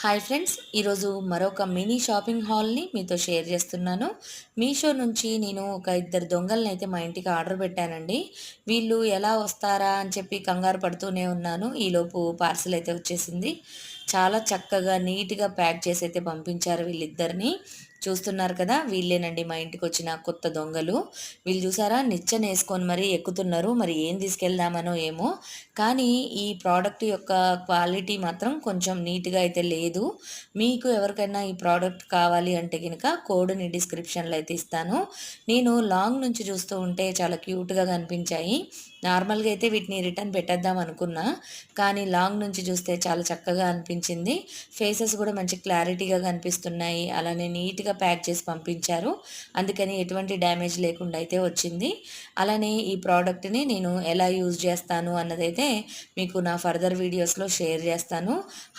Hi friends, ఈరోజు మరొక mini shopping హాల్ని మీతో షేర్ చేస్తున్నాను. మీషో నుంచి నేను ఒక ఇద్దరు దొంగల్ని అయితే మా ఇంటికి ఆర్డర్ పెట్టానండి. వీళ్ళు ఎలా వస్తారా అని చెప్పి కంగారు పడుతూనే ఉన్నాను. ఈలోపు పార్సిల్ అయితే వచ్చేసింది. చాలా చక్కగా నీట్గా ప్యాక్ చేసి అయితే పంపించారు వీళ్ళిద్దరిని. చూస్తున్నారు కదా, వీళ్ళేనండి మా ఇంటికి వచ్చిన కొత్త దొంగలు. వీళ్ళు చూసారా, నిచ్చెన వేసుకొని మరీ ఎక్కుతున్నారు. మరి ఏం తీసుకెళ్దామనో ఏమో, కానీ ఈ ప్రోడక్ట్ యొక్క క్వాలిటీ మాత్రం కొంచెం నీట్గా అయితే లేదు. మీకు ఎవరికైనా ఈ ప్రోడక్ట్ కావాలి అంటే కనుక కోడ్ని డిస్క్రిప్షన్లో అయితే ఇస్తాను. నేను లాంగ్ నుంచి చూస్తూ ఉంటే చాలా క్యూట్గా కనిపించాయి. నార్మల్గా అయితే వీటిని రిటర్న్ పెట్టేద్దాం అనుకున్నా, కానీ లాంగ్ నుంచి చూస్తే చాలా చక్కగా అనిపించింది. ఫేసెస్ కూడా మంచి క్లారిటీగా కనిపిస్తున్నాయి. అలానే నీట్గా ప్యాక్ చేసి పంపించారు. అందుకని ఎటువంటి డ్యామేజ్ లేకుండా అయితే వచ్చింది. అలానే ఈ ప్రోడక్ట్ని నేను ఎలా యూజ్ చేస్తాను అన్నదైతే మీకు నా ఫర్దర్ వీడియోస్లో షేర్ చేస్తాను.